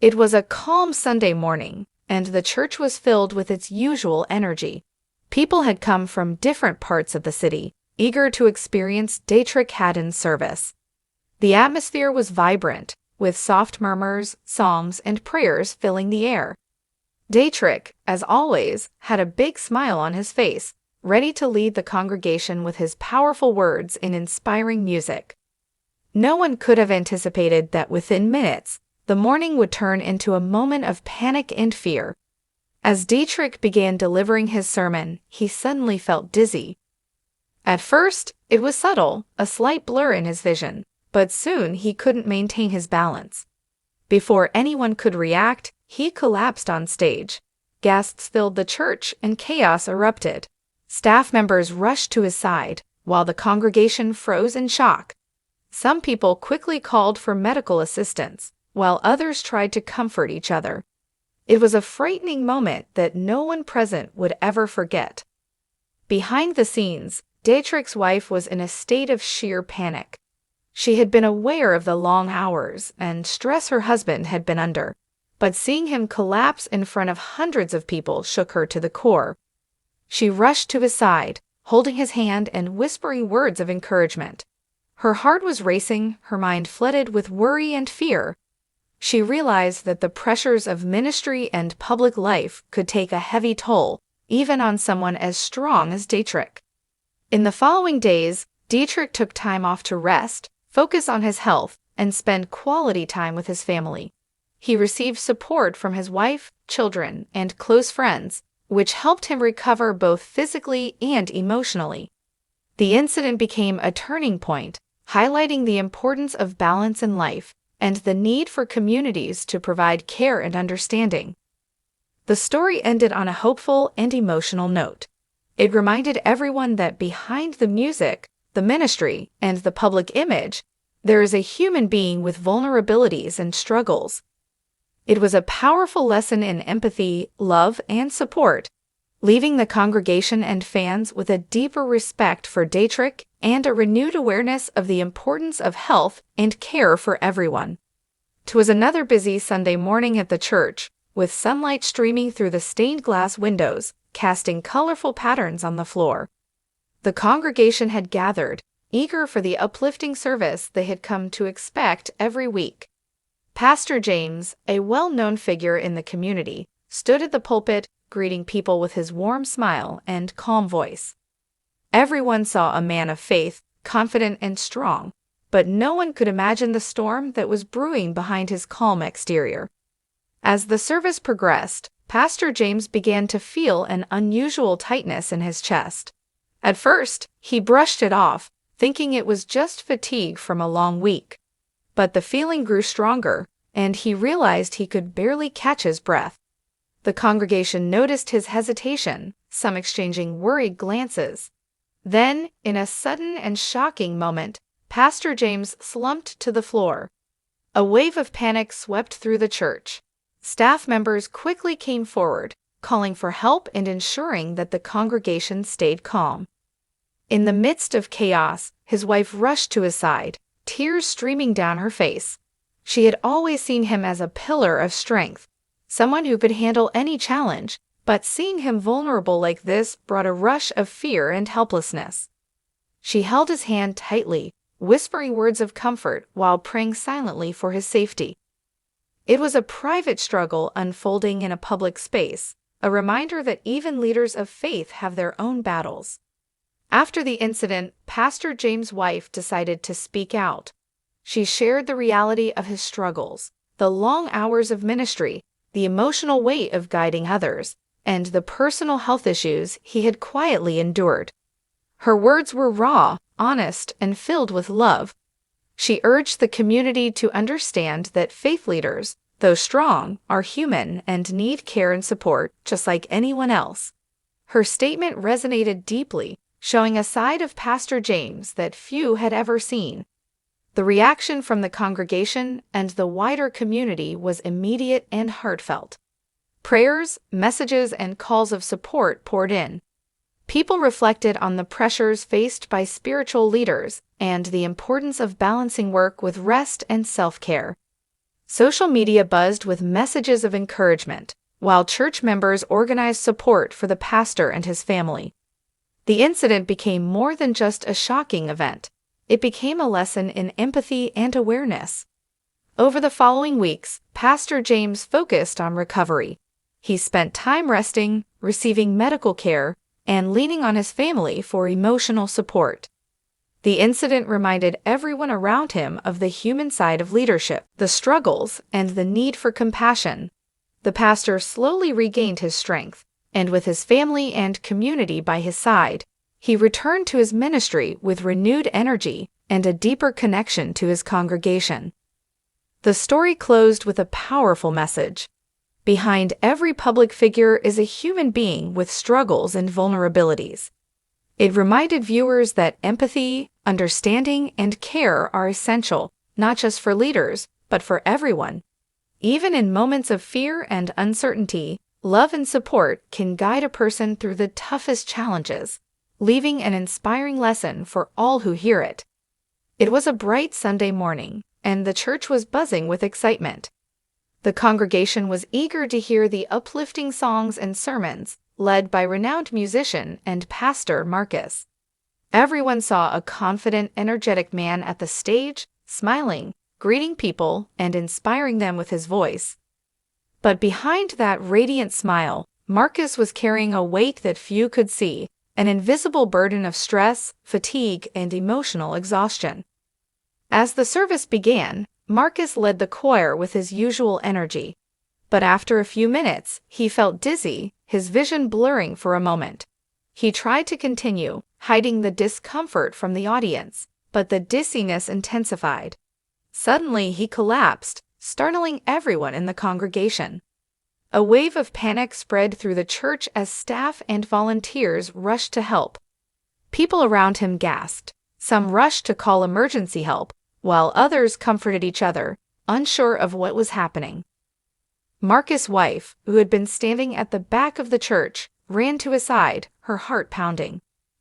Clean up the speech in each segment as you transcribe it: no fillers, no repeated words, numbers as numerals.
It was a calm Sunday morning, and the church was filled with its usual energy. People had come from different parts of the city, eager to experience Deitrick Haddon's service. The atmosphere was vibrant, with soft murmurs, psalms, and prayers filling the air. Deitrick, as always, had a big smile on his face, ready to lead the congregation with his powerful words and inspiring music. No one could have anticipated that within minutes, the morning would turn into a moment of panic and fear. As Deitrick began delivering his sermon, he suddenly felt dizzy. At first, it was subtle, a slight blur in his vision, but soon he couldn't maintain his balance. Before anyone could react, he collapsed on stage. Gasps filled the church and chaos erupted. Staff members rushed to his side, while the congregation froze in shock. Some people quickly called for medical assistance, while others tried to comfort each other. It was a frightening moment that no one present would ever forget. Behind the scenes, Deitrick's wife was in a state of sheer panic. She had been aware of the long hours and stress her husband had been under, but seeing him collapse in front of hundreds of people shook her to the core. She rushed to his side, holding his hand and whispering words of encouragement. Her heart was racing, her mind flooded with worry and fear. She realized that the pressures of ministry and public life could take a heavy toll, even on someone as strong as Deitrick. In the following days, Deitrick took time off to rest, focus on his health, and spend quality time with his family. He received support from his wife, children, and close friends, which helped him recover both physically and emotionally. The incident became a turning point, highlighting the importance of balance in life and the need for communities to provide care and understanding. The story ended on a hopeful and emotional note. It reminded everyone that behind the music, the ministry, and the public image, there is a human being with vulnerabilities and struggles. It was a powerful lesson in empathy, love, and support, leaving the congregation and fans with a deeper respect for Deitrick and a renewed awareness of the importance of health and care for everyone. 'Twas another busy Sunday morning at the church, with sunlight streaming through the stained glass windows, casting colorful patterns on the floor. The congregation had gathered, eager for the uplifting service they had come to expect every week. Pastor James, a well-known figure in the community, stood at the pulpit, greeting people with his warm smile and calm voice. Everyone saw a man of faith, confident and strong, but no one could imagine the storm that was brewing behind his calm exterior. As the service progressed, Pastor James began to feel an unusual tightness in his chest. At first, he brushed it off, thinking it was just fatigue from a long week. But the feeling grew stronger, and he realized he could barely catch his breath. The congregation noticed his hesitation, some exchanging worried glances. Then, in a sudden and shocking moment, Pastor James slumped to the floor. A wave of panic swept through the church. Staff members quickly came forward, calling for help and ensuring that the congregation stayed calm. In the midst of chaos, his wife rushed to his side, tears streaming down her face. She had always seen him as a pillar of strength, someone who could handle any challenge, but seeing him vulnerable like this brought a rush of fear and helplessness. She held his hand tightly, whispering words of comfort while praying silently for his safety. It was a private struggle unfolding in a public space, a reminder that even leaders of faith have their own battles. After the incident, Pastor James' wife decided to speak out. She shared the reality of his struggles, the long hours of ministry, the emotional weight of guiding others, and the personal health issues he had quietly endured. Her words were raw, honest, and filled with love. She urged the community to understand that faith leaders, though strong, are human and need care and support just like anyone else. Her statement resonated deeply, showing a side of Pastor James that few had ever seen. The reaction from the congregation and the wider community was immediate and heartfelt. Prayers, messages, and calls of support poured in. People reflected on the pressures faced by spiritual leaders and the importance of balancing work with rest and self-care. Social media buzzed with messages of encouragement, while church members organized support for the pastor and his family. The incident became more than just a shocking event. It became a lesson in empathy and awareness. Over the following weeks, Pastor James focused on recovery. He spent time resting, receiving medical care, and leaning on his family for emotional support. The incident reminded everyone around him of the human side of leadership, the struggles, and the need for compassion. The pastor slowly regained his strength, and with his family and community by his side, he returned to his ministry with renewed energy and a deeper connection to his congregation. The story closed with a powerful message. Behind every public figure is a human being with struggles and vulnerabilities. It reminded viewers that empathy, understanding, and care are essential, not just for leaders, but for everyone. Even in moments of fear and uncertainty, love and support can guide a person through the toughest challenges, leaving an inspiring lesson for all who hear it. It was a bright Sunday morning, and the church was buzzing with excitement. The congregation was eager to hear the uplifting songs and sermons, led by renowned musician and pastor Marcus. Everyone saw a confident, energetic man at the stage, smiling, greeting people, and inspiring them with his voice. But behind that radiant smile, Marcus was carrying a weight that few could see, an invisible burden of stress, fatigue, and emotional exhaustion. As the service began, Marcus led the choir with his usual energy. But after a few minutes, he felt dizzy, his vision blurring for a moment. He tried to continue, hiding the discomfort from the audience, but the dizziness intensified. Suddenly, he collapsed, startling everyone in the congregation. A wave of panic spread through the church as staff and volunteers rushed to help. People around him gasped. Some rushed to call emergency help, while others comforted each other, unsure of what was happening. Marcus' wife, who had been standing at the back of the church, ran to his side, her heart pounding.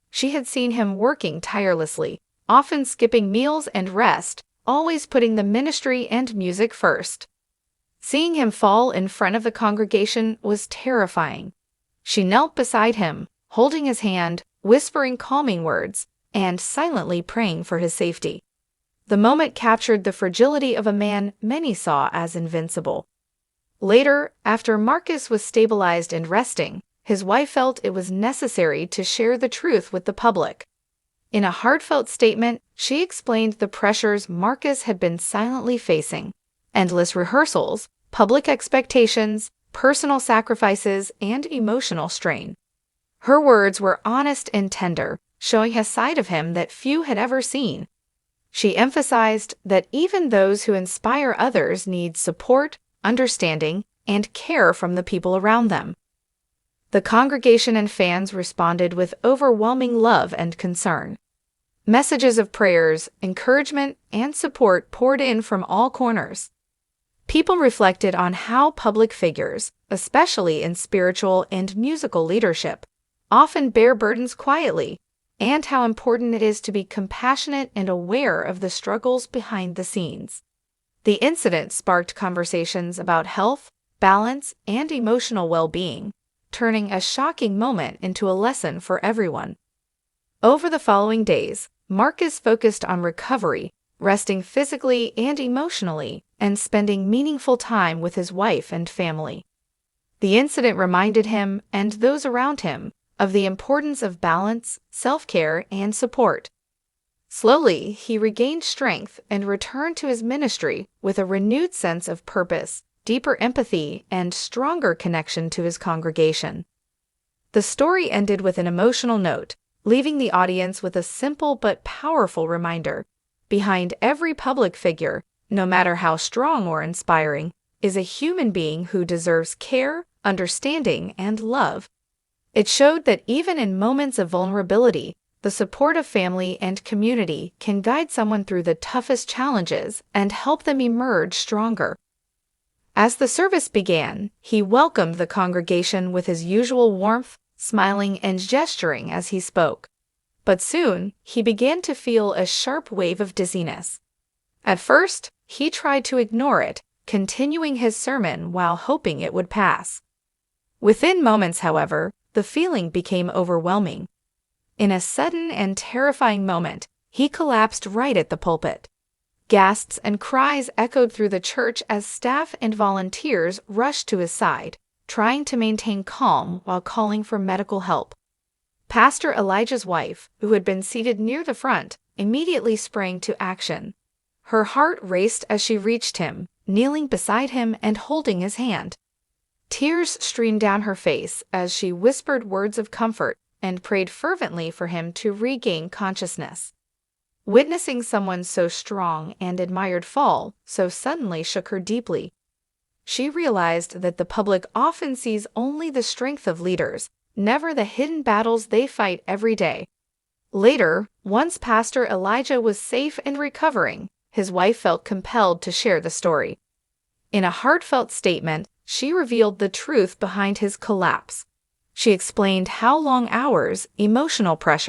She had seen him working tirelessly, often skipping meals and rest, always putting the ministry and music first. Seeing him fall in front of the congregation was terrifying. She knelt beside him, holding his hand, whispering calming words, and silently praying for his safety. The moment captured the fragility of a man many saw as invincible. Later, after Marcus was stabilized and resting, his wife felt it was necessary to share the truth with the public. In a heartfelt statement, she explained the pressures Marcus had been silently facing: endless rehearsals, public expectations, personal sacrifices, and emotional strain. Her words were honest and tender, showing a side of him that few had ever seen. She emphasized that even those who inspire others need support, understanding, and care from the people around them. The congregation and fans responded with overwhelming love and concern. Messages of prayers, encouragement, and support poured in from all corners. People reflected on how public figures, especially in spiritual and musical leadership, often bear burdens quietly, and how important it is to be compassionate and aware of the struggles behind the scenes. The incident sparked conversations about health, balance, and emotional well-being, turning a shocking moment into a lesson for everyone. Over the following days, Marcus focused on recovery, resting physically and emotionally, and spending meaningful time with his wife and family. The incident reminded him, and those around him, of the importance of balance, self-care, and support. Slowly, he regained strength and returned to his ministry with a renewed sense of purpose, deeper empathy, and stronger connection to his congregation. The story ended with an emotional note, leaving the audience with a simple but powerful reminder: behind every public figure, no matter how strong or inspiring, is a human being who deserves care, understanding, and love. It showed that even in moments of vulnerability, the support of family and community can guide someone through the toughest challenges and help them emerge stronger. As the service began, he welcomed the congregation with his usual warmth, smiling and gesturing as he spoke. But soon, he began to feel a sharp wave of dizziness. At first, he tried to ignore it, continuing his sermon while hoping it would pass. Within moments, however, the feeling became overwhelming. In a sudden and terrifying moment, he collapsed right at the pulpit. Gasps and cries echoed through the church as staff and volunteers rushed to his side, trying to maintain calm while calling for medical help. Pastor Elijah's wife, who had been seated near the front, immediately sprang to action. Her heart raced as she reached him, kneeling beside him and holding his hand. Tears streamed down her face as she whispered words of comfort and prayed fervently for him to regain consciousness. Witnessing someone so strong and admired fall so suddenly shook her deeply. She realized that the public often sees only the strength of leaders, never the hidden battles they fight every day. Later, once Pastor Elijah was safe and recovering, his wife felt compelled to share the story. In a heartfelt statement, she revealed the truth behind his collapse. She explained how long hours, emotional pressure,